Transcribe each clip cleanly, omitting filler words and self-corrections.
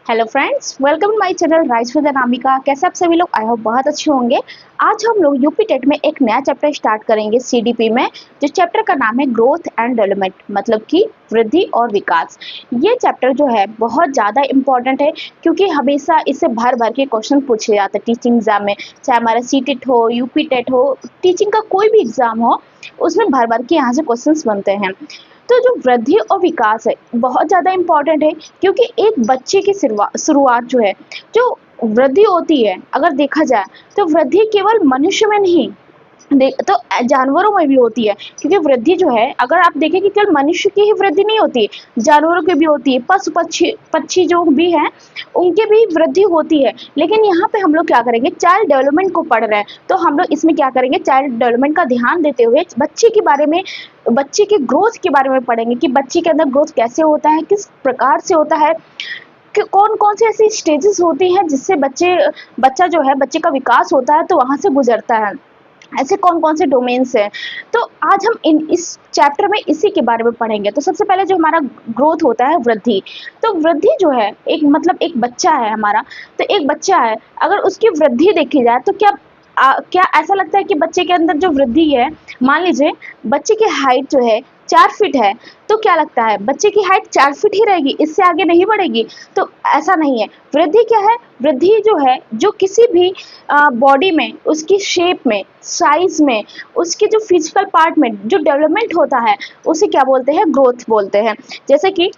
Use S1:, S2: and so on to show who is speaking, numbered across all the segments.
S1: Hello friends, welcome to my channel rise with Anamika. कैसे आप सभी लोग? आई होप बहुत अच्छे होंगे। आज हम लोग यूपी टेट में एक नया चैप्टर स्टार्ट करेंगे सीडीपी में। जो चैप्टर का नाम है ग्रोथ एंड डेवलपमेंट, मतलब कि वृद्धि और विकास। ये चैप्टर जो है बहुत ज़्यादा इंपॉर्टेंट है, क्योंकि हमेशा इससे भर भर के क्वेश्चन पूछे जाते हैं टीचिंग एग्जाम में। चाहे हमारा सीटेट हो, यूपी टेट हो, टीचिंग का कोई भी एग्जाम हो, उसमें भर भर के यहाँ से क्वेश्चन बनते हैं। तो जो वृद्धि और विकास है बहुत ज़्यादा इम्पोर्टेंट है, क्योंकि एक बच्चे की शुरुआत जो है, जो वृद्धि होती है, अगर देखा जाए तो वृद्धि केवल मनुष्य में नहीं तो जानवरों में भी होती है। क्योंकि वृद्धि जो है, अगर आप देखें कि केवल मनुष्य की ही वृद्धि नहीं होती, जानवरों की भी होती है, पशु पक्षी पक्षी जो भी हैं उनके भी वृद्धि होती है। लेकिन यहाँ पे हम लोग क्या करेंगे, चाइल्ड डेवलपमेंट को पढ़ रहे हैं, तो हम लोग इसमें क्या करेंगे, चाइल्ड डेवलपमेंट का ध्यान देते हुए बच्चे के बारे में, बच्चे के ग्रोथ के बारे में पढ़ेंगे कि बच्चे के अंदर ग्रोथ कैसे होता है, किस प्रकार से होता है, कि कौन कौन सी ऐसी स्टेजेस होती हैं जिससे बच्चा जो है, बच्चे का विकास होता है तो वहाँ से गुजरता है। ऐसे कौन कौन से डोमेन्स हैं। तो आज हम इस चैप्टर में इसी के बारे में पढ़ेंगे। तो सबसे पहले जो हमारा ग्रोथ होता है, वृद्धि। तो वृद्धि जो है, एक मतलब एक बच्चा है हमारा, तो एक बच्चा है, अगर उसकी वृद्धि देखी जाए तो क्या ऐसा लगता है कि बच्चे के अंदर जो वृद्धि है, मान लीजिए बच्चे की हाइट जो है 4 फीट है, तो क्या लगता है बच्चे की हाइट 4 फीट ही रहेगी, इससे आगे नहीं बढ़ेगी? तो ऐसा नहीं है। वृद्धि क्या है? वृद्धि जो है, जो किसी भी बॉडी में, उसकी शेप में, साइज में, उसके जो फिजिकल पार्ट में जो डेवलपमेंट होता है, उसे क्या बोलते हैं? ग्रोथ बोलते हैं। जैसे कि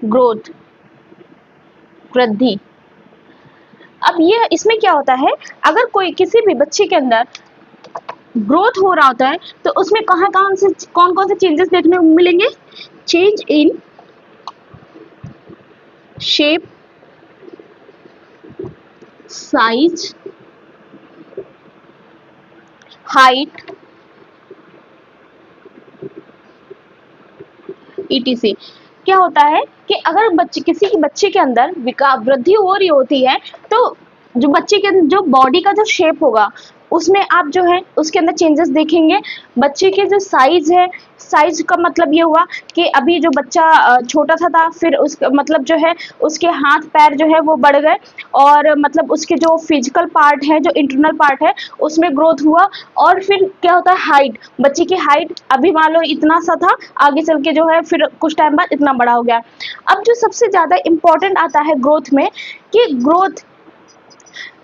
S1: ग्रोथ, वृद्धि। अब ये इसमें क्या होता है, अगर कोई किसी भी बच्चे के अंदर ग्रोथ हो रहा होता है, तो उसमें कौन कौन से चेंजेस देखने को मिलेंगे? Change in shape, size, height, etc. क्या होता है कि अगर किसी के बच्चे के अंदर विकास वृद्धि हो रही होती है, तो जो बच्चे के जो बॉडी का जो शेप होगा, उसमें आप जो है उसके अंदर चेंजेस देखेंगे। बच्चे के जो साइज है, साइज का मतलब ये हुआ कि अभी जो बच्चा छोटा सा था, फिर उसका मतलब जो है उसके हाथ पैर जो है वो बढ़ गए, और मतलब उसके जो फिजिकल पार्ट है, जो इंटरनल पार्ट है, उसमें ग्रोथ हुआ। और फिर क्या होता है, हाइट। बच्चे की हाइट अभी मान लो इतना सा था, आगे चल के जो है फिर कुछ टाइम बाद इतना बड़ा हो गया। अब जो सबसे ज्यादा इंपॉर्टेंट आता है ग्रोथ में, कि ग्रोथ,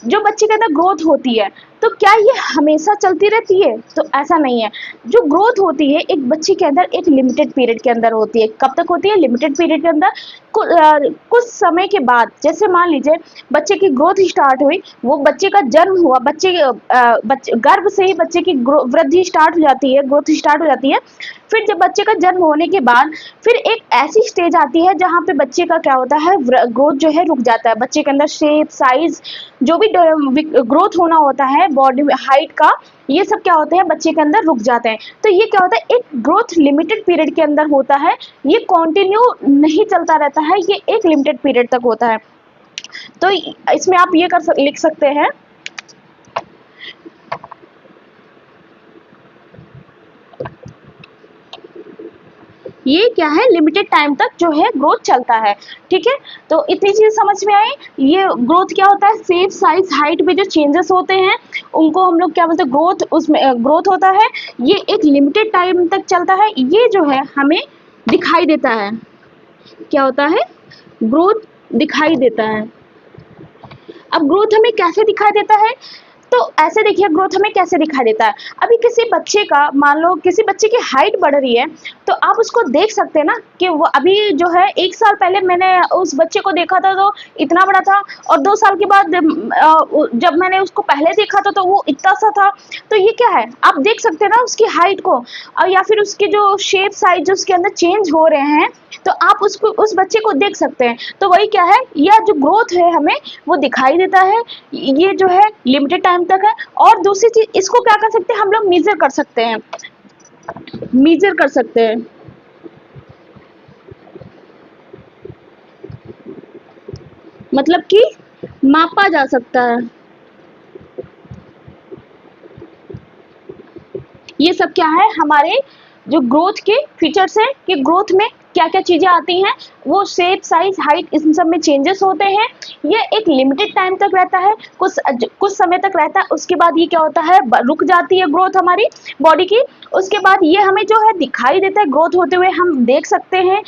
S1: जो बच्चे के अंदर ग्रोथ होती है, तो क्या ये हमेशा चलती रहती है? तो ऐसा नहीं है। जो ग्रोथ होती है एक बच्चे के अंदर, एक लिमिटेड पीरियड के अंदर होती है। कब तक होती है? लिमिटेड पीरियड के अंदर। कुछ समय के बाद, जैसे मान लीजिए बच्चे की ग्रोथ स्टार्ट हुई, वो बच्चे का जन्म हुआ, गर्भ से ही बच्चे की वृद्धि स्टार्ट हो जाती है, ग्रोथ स्टार्ट हो जाती है। फिर जब बच्चे का जन्म होने के बाद फिर एक ऐसी स्टेज आती है जहाँ पे बच्चे का क्या होता है, ग्रोथ जो है रुक जाता है। बच्चे के अंदर शेप, साइज, जो भी ग्रोथ होना होता है बॉडी में, हाइट का, ये सब क्या होते हैं, बच्चे के अंदर रुक जाते हैं। तो ये क्या होता है, एक ग्रोथ लिमिटेड पीरियड के अंदर होता है, ये कंटिन्यू नहीं चलता रहता है, ये एक लिमिटेड पीरियड तक होता है। तो इसमें आप ये लिख सकते हैं, ये क्या है, लिमिटेड टाइम तक जो है ग्रोथ चलता है। ठीक है, तो इतनी चीज समझ में आई। ये ग्रोथ क्या होता है, शेप, साइज, हाइट में जो चेंजेस होते हैं उनको हम लोग क्या बोलते हैं, ग्रोथ। उसमें ग्रोथ होता है, ये एक लिमिटेड टाइम तक चलता है। ये जो है हमें दिखाई देता है, क्या होता है, ग्रोथ दिखाई देता है। अब ग्रोथ हमें कैसे दिखाई देता है? तो ऐसे देखिए, ग्रोथ हमें कैसे दिखाई देता है। अभी किसी बच्चे का, मान लो किसी बच्चे की हाइट बढ़ रही है, तो आप उसको देख सकते हैं ना कि वो अभी जो है, 1 साल पहले मैंने उस बच्चे को देखा था तो इतना बड़ा था, और 2 साल के बाद जब मैंने उसको पहले देखा था तो वो इतना सा था। तो ये क्या है, आप देख सकते हैं ना उसकी हाइट को, और या फिर उसके जो शेप, साइज उसके अंदर चेंज हो रहे हैं, तो आप उसको, उस बच्चे को देख सकते हैं। तो वही क्या है, यह जो ग्रोथ है हमें वो दिखाई देता है। ये जो है लिमिटेड टाइम तक है। और दूसरी चीज, इसको क्या कर सकते हैं, हम लोग मेजर कर सकते हैं, मेजर कर सकते हैं, मतलब कि मापा जा सकता है। ये सब क्या है, हमारे जो ग्रोथ के फीचर्स है कि ग्रोथ में क्या क्या चीजें आती हैं, वो शेप, साइज, हाइट, इन सब में चेंजेस होते हैं। ये एक लिमिटेड टाइम तक रहता है, कुछ समय तक रहता है, उसके बाद ये क्या होता है, रुक जाती है ग्रोथ हमारी बॉडी की। उसके बाद ये हमें जो है दिखाई देता है ग्रोथ होते हुए, हम देख सकते हैं,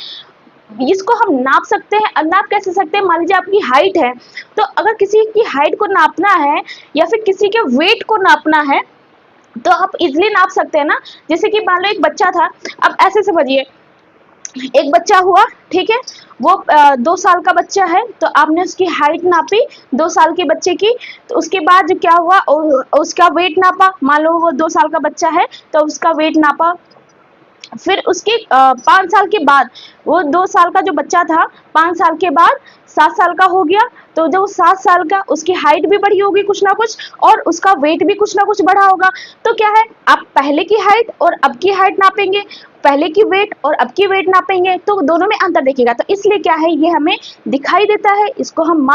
S1: इसको हम नाप सकते हैं। नाप कैसे सकते हैं, मान लीजिए आपकी हाइट है, तो अगर किसी की हाइट को नापना है या फिर किसी के वेट को नापना है तो आप इजिली नाप सकते हैं ना। जैसे कि मान लो एक बच्चा था, अब ऐसे समझिए, एक बच्चा हुआ, ठीक है, वो 2 साल का बच्चा है, तो आपने उसकी हाइट नापी 2 साल के बच्चे की, तो उसके बाद जो क्या हुआ, उसका वेट नापा, मान लो वो 2 साल का बच्चा है तो उसका वेट नापा। फिर उसके 5 साल के बाद, वो 2 साल का जो बच्चा था 5 साल के बाद 7 साल का हो गया, तो जो 7 साल का, उसकी हाइट भी बढ़ी होगी कुछ ना कुछ, और उसका वेट भी कुछ ना कुछ बढ़ा होगा। तो क्या है, आप पहले की हाइट और अब की हाइट नापेंगे, पहले की वेट और अब की वेट नापेंगे, तो दोनों में अंतर देखिएगा। तो इसलिए क्या है, ये हमें दिखाई देता है, इसको हम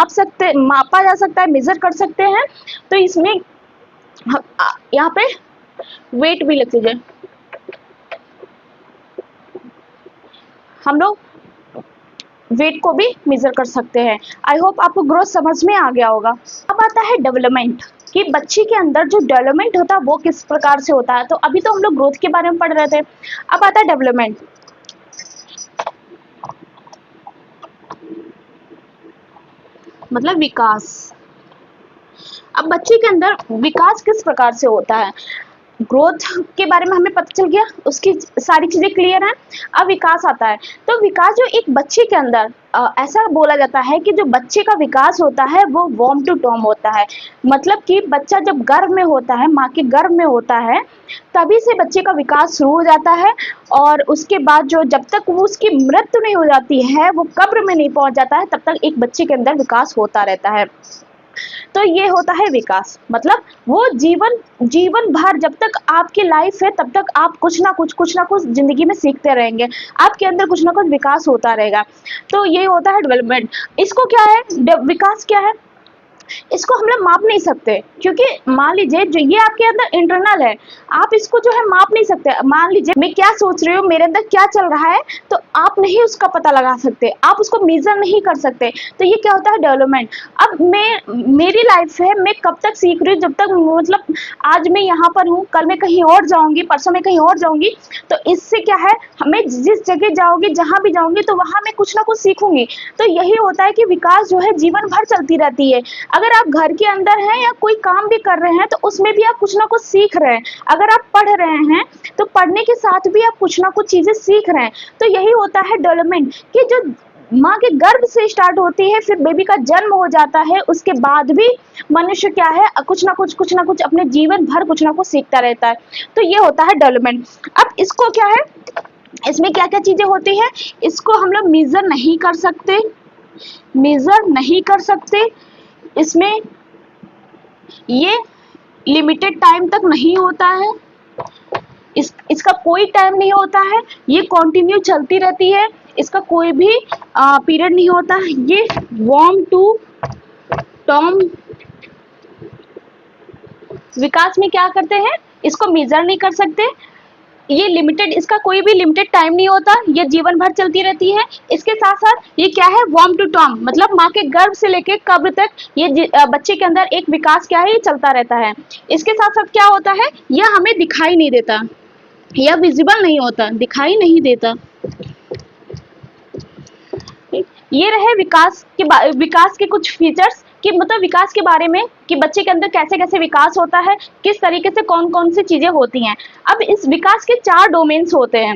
S1: मापा जा सकता है, मेजर कर सकते हैं। तो इसमें यहाँ पे वेट भी लिख लीजिए, हम लोग वेट को भी मेजर कर सकते हैं। आई होप आपको ग्रोथ समझ में आ गया होगा। अब आता है डेवलपमेंट, कि बच्चे के अंदर जो डेवलपमेंट होता है वो किस प्रकार से होता है। तो अभी तो हम लोग ग्रोथ के बारे में पढ़ रहे थे, अब आता है डेवलपमेंट, मतलब विकास। अब बच्चे के अंदर विकास किस प्रकार से होता है, ग्रोथ के बारे में हमें पता चल गया, उसकी सारी चीजें क्लियर हैं। अब विकास आता है, तो विकास जो एक बच्चे के अंदर ऐसा बोला जाता है कि जो बच्चे का विकास होता है वो वॉर्म टू टर्म होता है। मतलब कि बच्चा जब गर्भ में होता है, माँ के गर्भ में होता है, तभी से बच्चे का विकास शुरू हो जाता है। और उसके बाद जो, जब तक वो उसकी मृत्यु नहीं हो जाती है, वो कब्र में नहीं पहुंच जाता है, तब तक एक बच्चे के अंदर विकास होता रहता है। तो ये होता है विकास, मतलब वो जीवन भर जब तक आपकी लाइफ है तब तक आप कुछ ना कुछ जिंदगी में सीखते रहेंगे, आपके अंदर कुछ ना कुछ विकास होता रहेगा। तो ये होता है डेवलपमेंट। इसको क्या है, विकास क्या है, इसको हम लोग माप नहीं सकते, क्योंकि मान लीजिए जो ये आपके अंदर इंटरनल है, आप इसको जो है माप नहीं सकते। मान लीजिए मैं क्या सोच रही हूँ, मेरे अंदर क्या चल रहा है, तो आप नहीं उसका पता लगा सकते, आप उसको मेजर नहीं कर सकते। तो ये क्या होता है, डेवलपमेंट। अब मेरी लाइफ है, मैं कब तक सीख रही हूँ, जब तक, मतलब आज मैं यहाँ पर हूँ, कल मैं कहीं और जाऊंगी, परसों मैं कहीं और जाऊंगी, तो इससे क्या है, हमें जिस जगह जाओगी, जहां भी जाऊंगी, तो वहां मैं कुछ ना कुछ सीखूंगी। तो यही होता है कि विकास जो है जीवन भर चलती रहती है। अगर आप घर के अंदर हैं या कोई काम भी कर रहे हैं, तो उसमें भी आप कुछ ना कुछ सीख रहे हैं। अगर आप पढ़ रहे हैं, तो पढ़ने के साथ भी आप कुछ ना कुछ चीजें सीख रहे हैं। तो यही होता है डेवलपमेंट, कि जो माँ के गर्भ से स्टार्ट होती है, फिर बेबी का जन्म हो जाता है, उसके बाद भी मनुष्य क्या है, कुछ ना कुछ अपने जीवन भर कुछ ना कुछ सीखता रहता है। तो ये होता है डेवलपमेंट। अब इसको क्या है, इसमें क्या क्या चीजें होती है, इसको हम लोग मेजर नहीं कर सकते। इसमें ये लिमिटेड टाइम तक नहीं होता है, इसका कोई टाइम नहीं होता है, ये कंटिन्यू चलती रहती है, इसका कोई भी पीरियड नहीं होता। ये वॉर्म टू टर्म विकास में क्या करते हैं, इसको मेजर नहीं कर सकते, ये लिमिटेड, इसका कोई भी लिमिटेड टाइम नहीं होता, ये जीवन भर चलती रहती है। इसके साथ साथ ये क्या है, वॉर्म टू टर्म, मतलब माँ के गर्भ से लेके कब्र तक ये बच्चे के अंदर एक विकास क्या है, ये चलता रहता है। इसके साथ साथ क्या होता है, यह हमें दिखाई नहीं देता, यह विजिबल नहीं होता, दिखाई नहीं देता। ये रहे विकास के कुछ फीचर्स, कि मतलब विकास के बारे में, कि बच्चे के अंदर कैसे कैसे विकास होता है, किस तरीके से कौन कौन सी चीजें होती हैं। अब इस विकास के 4 डोमेन्स होते हैं,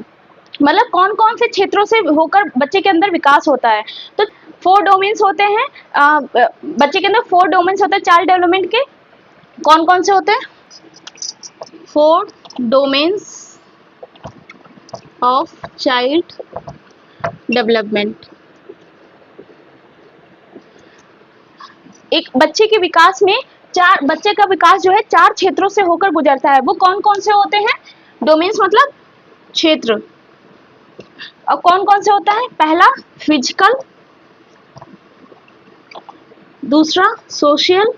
S1: मतलब कौन कौन से क्षेत्रों से होकर बच्चे के अंदर विकास होता है। तो 4 डोमेन्स होते हैं, बच्चे के अंदर 4 डोमेन्स होते हैं चाइल्ड डेवलपमेंट के। कौन कौन से होते हैं, 4 डोमेन्स ऑफ चाइल्ड डेवलपमेंट। एक बच्चे के विकास में बच्चे का विकास जो है 4 क्षेत्रों से होकर गुजरता है। वो कौन कौन से होते हैं, डोमेन्स मतलब क्षेत्र। और कौन कौन से होता है, पहला फिजिकल, दूसरा सोशल,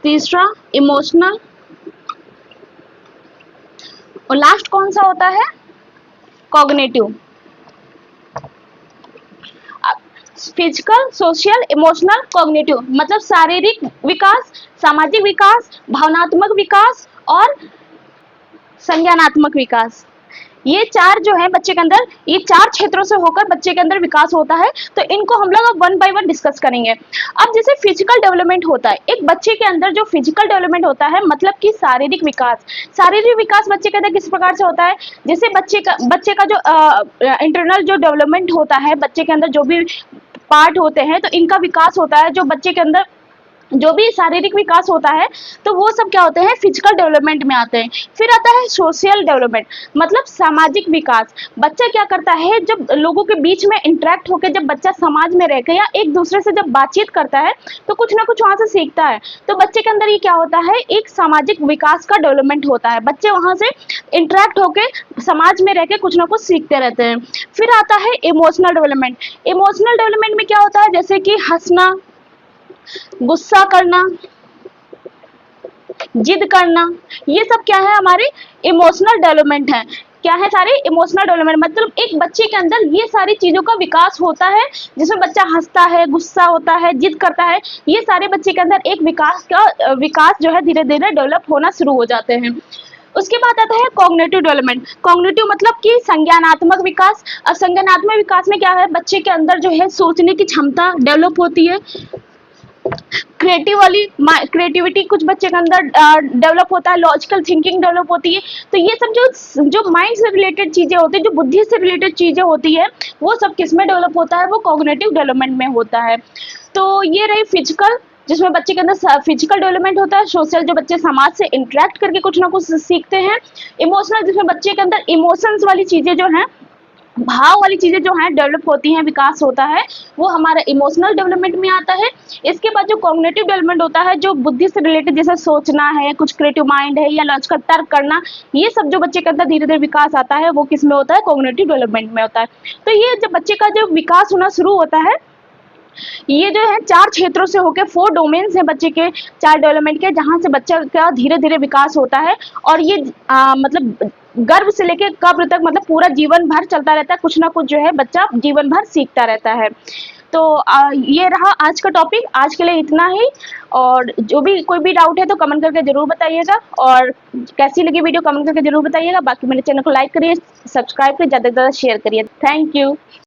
S1: तीसरा इमोशनल, और लास्ट कौन सा होता है, cognitive. Physical, social, emotional, cognitive मतलब शारीरिक विकास, सामाजिक विकास, भावनात्मक विकास और संज्ञानात्मक विकास। ये चार जो है बच्चे के अंदर, ये चार क्षेत्रों से होकर बच्चे के अंदर विकास होता है। तो इनको हम लोग अब वन बाय वन डिस्कस करेंगे। अब जैसे फिजिकल डेवलपमेंट होता है, एक बच्चे के अंदर जो फिजिकल डेवलपमेंट होता है मतलब कि शारीरिक विकास। शारीरिक विकास बच्चे के अंदर किस प्रकार से होता है, जैसे बच्चे का जो इंटरनल जो डेवलपमेंट होता है, बच्चे के अंदर जो भी पार्ट होते हैं तो इनका विकास होता है। जो बच्चे के अंदर जो भी शारीरिक विकास होता है तो वो सब क्या होते हैं, फिजिकल डेवलपमेंट में आते हैं। फिर आता है सोशल डेवलपमेंट मतलब सामाजिक विकास। बच्चा क्या करता है, जब लोगों के बीच में इंटरेक्ट होकर जब बच्चा समाज में रहकर या एक दूसरे से जब बातचीत करता है तो कुछ ना कुछ वहां से सीखता है। तो बच्चे के अंदर ये क्या होता है, एक सामाजिक विकास का डेवलपमेंट होता है। बच्चे वहां से इंटरेक्ट होकर समाज में रहकर कुछ ना कुछ सीखते रहते हैं। फिर आता है इमोशनल डेवलपमेंट। इमोशनल डेवलपमेंट में क्या होता है, जैसे कि हंसना, गुस्सा करना, जिद करना, ये सब क्या है, हमारे इमोशनल डेवलपमेंट है। क्या है, सारे इमोशनल डेवलपमेंट मतलब एक बच्चे के अंदर ये सारी चीजों का विकास होता है, जिसमें बच्चा हंसता है, गुस्सा होता है, जिद करता है। ये सारे बच्चे के अंदर एक विकास जो है धीरे धीरे डेवलप होना शुरू हो जाते हैं। उसके बाद आता है कॉग्निटिव डेवलपमेंट। कॉग्निटिव मतलब कि संज्ञानात्मक विकास। अब संज्ञानात्मक विकास में क्या है, बच्चे के अंदर जो है सोचने की क्षमता डेवलप होती है। क्रिएटिविटी कुछ बच्चे के अंदर डेवलप होता है, लॉजिकल थिंकिंग डेवलप होती है। तो ये सब जो माइंड से रिलेटेड चीजें होती है, जो बुद्धि से रिलेटेड चीजें होती है, वो सब किस में डेवलप होता है, वो कॉग्निटिव डेवलपमेंट में होता है। तो ये रही फिजिकल, जिसमें बच्चे के अंदर फिजिकल डेवलपमेंट होता है। सोशल, जो बच्चे समाज से इंटरेक्ट करके कुछ ना कुछ सीखते हैं। इमोशनल, जिसमें बच्चे के अंदर इमोशंस वाली चीजें जो हैं, भाव वाली चीजें जो हैं डेवलप होती हैं, विकास होता है, वो हमारा इमोशनल डेवलपमेंट में आता है। इसके बाद जो कॉग्निटिव डेवलपमेंट होता है, जो बुद्धि से रिलेटेड, जैसे सोचना है, कुछ क्रिएटिव माइंड है या लॉजिकल तर्क करना, ये सब जो बच्चे के अंदर धीरे धीरे विकास आता है, वो किस में होता है, कॉग्निटिव डेवलपमेंट में होता है। तो ये जब बच्चे का जो विकास होना शुरू होता है, ये जो है चार क्षेत्रों से होकर, 4 डोमेन्स हैं बच्चे के, चार डेवलपमेंट के, जहां से बच्चा का धीरे धीरे विकास होता है। और ये मतलब गर्भ से लेकर कब्र तक, मतलब पूरा जीवन भर चलता रहता है। कुछ ना कुछ जो है बच्चा जीवन भर सीखता रहता है। तो ये रहा आज का टॉपिक। आज के लिए इतना ही। और जो भी कोई भी डाउट है तो कमेंट करके जरूर बताइएगा, और कैसी लगी वीडियो कमेंट करके जरूर बताइएगा। बाकी मेरे चैनल को लाइक करिए, सब्सक्राइब करिए, ज़्यादा से ज़्यादा शेयर करिए। Thank you.